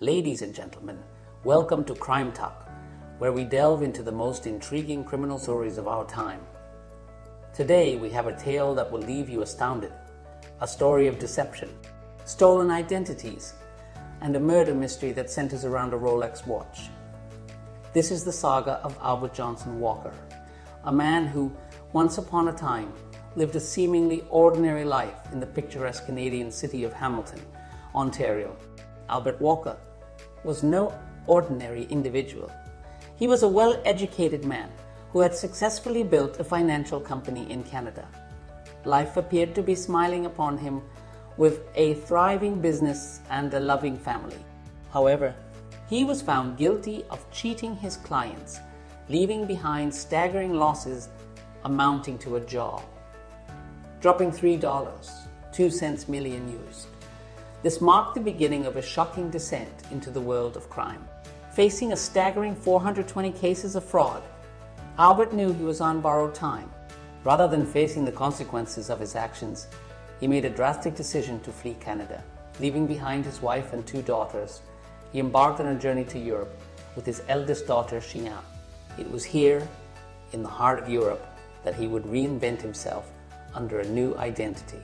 Ladies and gentlemen, welcome to CrimeTak, where we delve into the most intriguing criminal stories of our time. Today we have a tale that will leave you astounded, a story of deception, stolen identities, and a murder mystery that centers around a Rolex watch. This is the saga of Albert Johnson Walker, a man who, once upon a time, lived a seemingly ordinary life in the picturesque Canadian city of Hamilton, Ontario. Albert Walker was no ordinary individual. He was a well-educated man who had successfully built a financial company in Canada. Life appeared to be smiling upon him with a thriving business and a loving family. However, he was found guilty of cheating his clients, leaving behind staggering losses amounting to a jaw, dropping $3.02 million used. This marked the beginning of a shocking descent into the world of crime. Facing a staggering 420 cases of fraud, Albert knew he was on borrowed time. Rather than facing the consequences of his actions, he made a drastic decision to flee Canada. Leaving behind his wife and 2 daughters, he embarked on a journey to Europe with his eldest daughter, Sheena. It was here, in the heart of Europe, that he would reinvent himself under a new identity.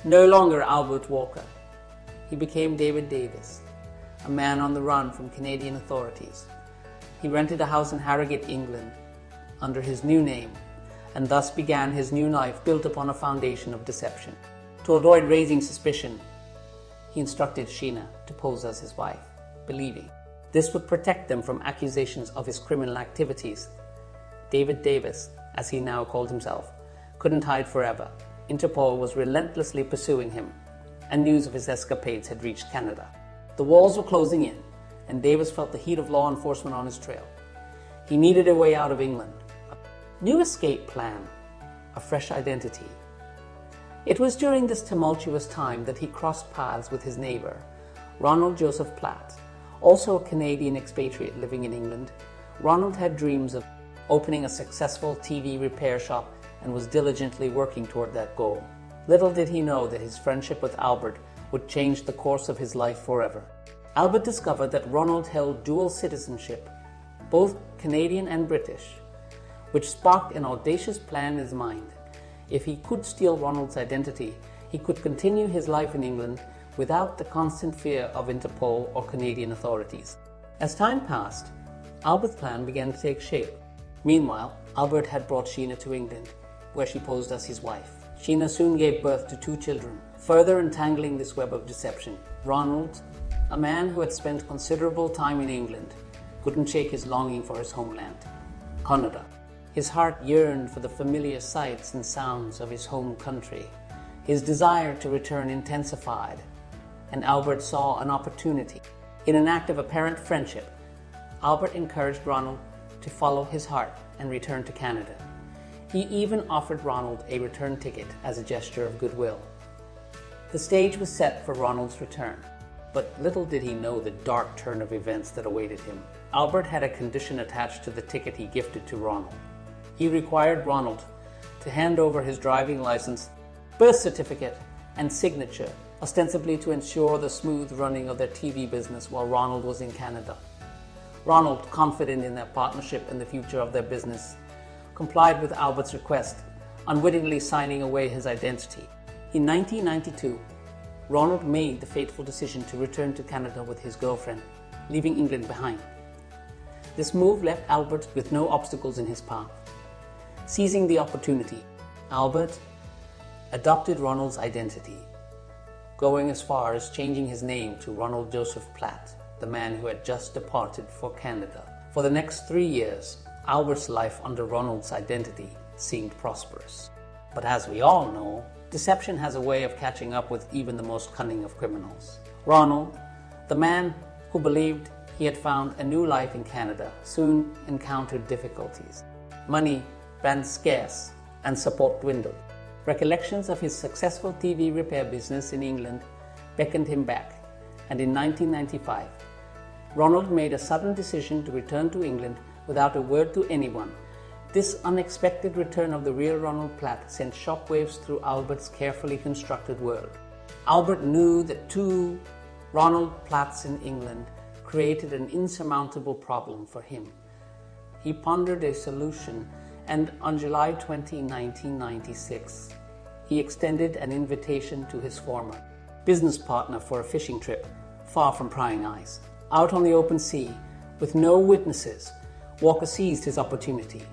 No longer Albert Walker, he became David Davis, a man on the run from Canadian authorities. He rented a house in Harrogate, England, under his new name, and thus began his new life built upon a foundation of deception. To avoid raising suspicion, he instructed Sheena to pose as his wife, believing this would protect them from accusations of his criminal activities. David Davis, as he now called himself, couldn't hide forever. Interpol was relentlessly pursuing him, and news of his escapades had reached Canada. The walls were closing in, and Davis felt the heat of law enforcement on his trail. He needed a way out of England, a new escape plan, a fresh identity. It was during this tumultuous time that he crossed paths with his neighbour, Ronald Joseph Platt, also a Canadian expatriate living in England. Ronald had dreams of opening a successful TV repair shop and was diligently working toward that goal. Little did he know that his friendship with Albert would change the course of his life forever. Albert discovered that Ronald held dual citizenship, both Canadian and British, which sparked an audacious plan in his mind. If he could steal Ronald's identity, he could continue his life in England without the constant fear of Interpol or Canadian authorities. As time passed, Albert's plan began to take shape. Meanwhile, Albert had brought Sheena to England, where she posed as his wife. Sheena soon gave birth to 2 children, further entangling this web of deception. Ronald, a man who had spent considerable time in England, couldn't shake his longing for his homeland, Canada. His heart yearned for the familiar sights and sounds of his home country. His desire to return intensified, and Albert saw an opportunity. In an act of apparent friendship, Albert encouraged Ronald to follow his heart and return to Canada. He even offered Ronald a return ticket as a gesture of goodwill. The stage was set for Ronald's return, but little did he know the dark turn of events that awaited him. Albert had a condition attached to the ticket he gifted to Ronald. He required Ronald to hand over his driving license, birth certificate, and signature, ostensibly to ensure the smooth running of their TV business while Ronald was in Canada. Ronald, confident in their partnership and the future of their business, complied with Albert's request, unwittingly signing away his identity. In 1992, Ronald made the fateful decision to return to Canada with his girlfriend, leaving England behind. This move left Albert with no obstacles in his path. Seizing the opportunity, Albert adopted Ronald's identity, going as far as changing his name to Ronald Joseph Platt, the man who had just departed for Canada. For the next 3 years, Albert's life under Ronald's identity seemed prosperous. But as we all know, deception has a way of catching up with even the most cunning of criminals. Ronald, the man who believed he had found a new life in Canada, soon encountered difficulties. Money ran scarce and support dwindled. Recollections of his successful TV repair business in England beckoned him back, and in 1995, Ronald made a sudden decision to return to England without a word to anyone. This unexpected return of the real Ronald Platt sent shockwaves through Albert's carefully constructed world. Albert knew that 2 Ronald Platts in England created an insurmountable problem for him. He pondered a solution, and on July 20, 1996, he extended an invitation to his former business partner for a fishing trip far from prying eyes. Out on the open sea, with no witnesses, Walker seized his opportunity.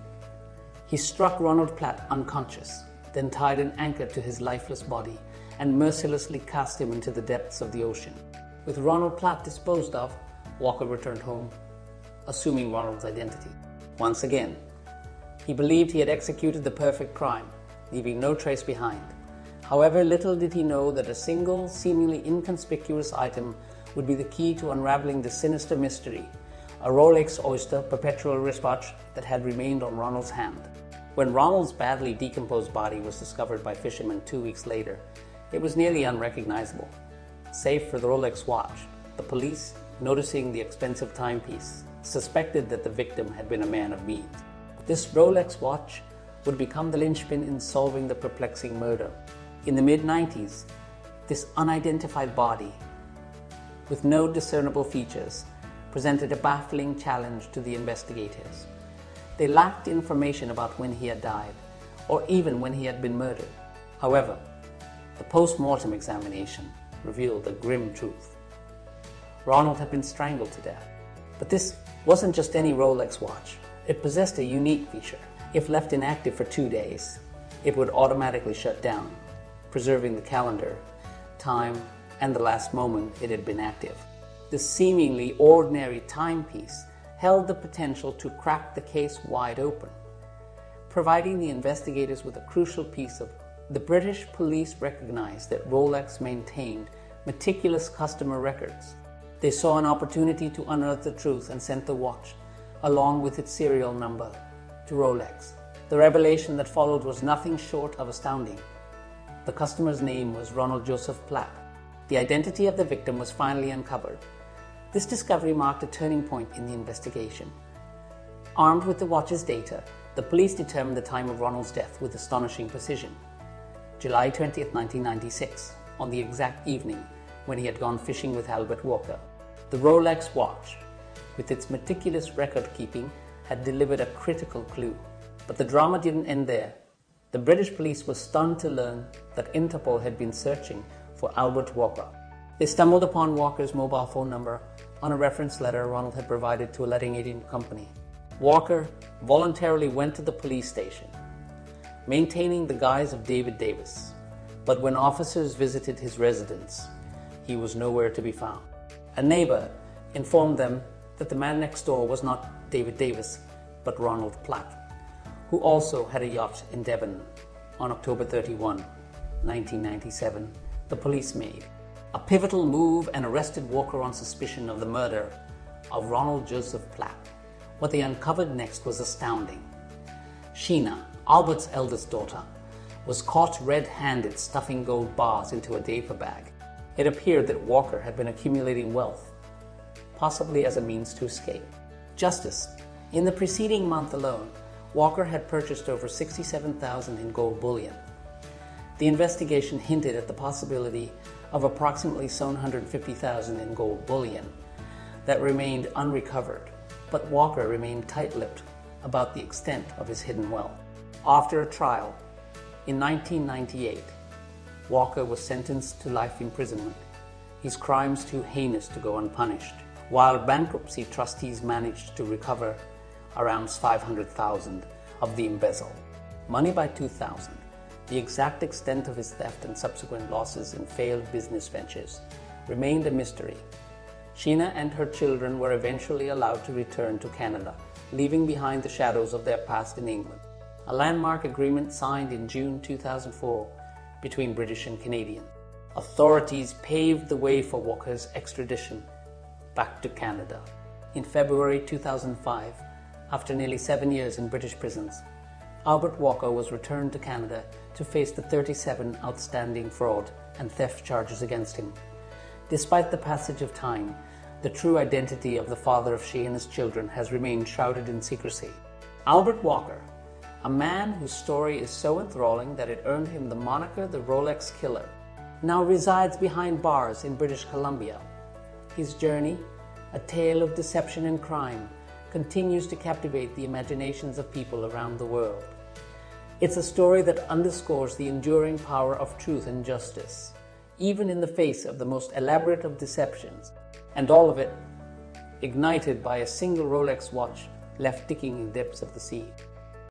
He struck Ronald Platt unconscious, then tied an anchor to his lifeless body and mercilessly cast him into the depths of the ocean. With Ronald Platt disposed of, Walker returned home, assuming Ronald's identity. Once again, he believed he had executed the perfect crime, leaving no trace behind. However, little did he know that a single, seemingly inconspicuous item would be the key to unraveling the sinister mystery, a Rolex Oyster perpetual wristwatch that had remained on Ronald's hand. When Ronald's badly decomposed body was discovered by fishermen 2 weeks later, it was nearly unrecognizable. Save for the Rolex watch, the police, noticing the expensive timepiece, suspected that the victim had been a man of means. This Rolex watch would become the linchpin in solving the perplexing murder. In the mid-90s, this unidentified body, with no discernible features, presented a baffling challenge to the investigators. They lacked information about when he had died, or even when he had been murdered. However, the post-mortem examination revealed the grim truth. Ronald had been strangled to death. But this wasn't just any Rolex watch. It possessed a unique feature. If left inactive for 2 days, it would automatically shut down, preserving the calendar, time, and the last moment it had been active. The seemingly ordinary timepiece held the potential to crack the case wide open, providing the investigators with a crucial piece of. The British police recognized that Rolex maintained meticulous customer records. They saw an opportunity to unearth the truth and sent the watch, along with its serial number, to Rolex. The revelation that followed was nothing short of astounding. The customer's name was Ronald Joseph Platt. The identity of the victim was finally uncovered. This discovery marked a turning point in the investigation. Armed with the watch's data, the police determined the time of Ronald's death with astonishing precision. July 20, 1996, on the exact evening when he had gone fishing with Albert Walker. The Rolex watch, with its meticulous record-keeping, had delivered a critical clue. But the drama didn't end there. The British police were stunned to learn that Interpol had been searching for Albert Walker. They stumbled upon Walker's mobile phone number on a reference letter Ronald had provided to a letting agent company. Walker voluntarily went to the police station, maintaining the guise of David Davis. But when officers visited his residence, he was nowhere to be found. A neighbor informed them that the man next door was not David Davis, but Ronald Platt, who also had a yacht in Devon. On October 31, 1997, the police made a pivotal move and arrested Walker on suspicion of the murder of Ronald Joseph Platt. What they uncovered next was astounding. Sheena, Albert's eldest daughter, was caught red-handed stuffing gold bars into a diaper bag. It appeared that Walker had been accumulating wealth, possibly as a means to escape. Justice. In the preceding month alone, Walker had purchased over $67,000 in gold bullion. The investigation hinted at the possibility of approximately $750,000 in gold bullion that remained unrecovered, but Walker remained tight-lipped about the extent of his hidden wealth. After a trial, in 1998, Walker was sentenced to life imprisonment, his crimes too heinous to go unpunished, while bankruptcy trustees managed to recover around $500,000 of the embezzle. Money by 2000, the exact extent of his theft and subsequent losses in failed business ventures remained a mystery. Sheena and her children were eventually allowed to return to Canada, leaving behind the shadows of their past in England. A landmark agreement signed in June 2004 between British and Canadian. Authorities paved the way for Walker's extradition back to Canada. In February 2005, after nearly 7 years in British prisons, Albert Walker was returned to Canada to face the 37 outstanding fraud and theft charges against him. Despite the passage of time, the true identity of the father of Sheena's children has remained shrouded in secrecy. Albert Walker, a man whose story is so enthralling that it earned him the moniker the Rolex Killer, now resides behind bars in British Columbia. His journey, a tale of deception and crime, continues to captivate the imaginations of people around the world. It's a story that underscores the enduring power of truth and justice, even in the face of the most elaborate of deceptions, and all of it ignited by a single Rolex watch left ticking in the depths of the sea.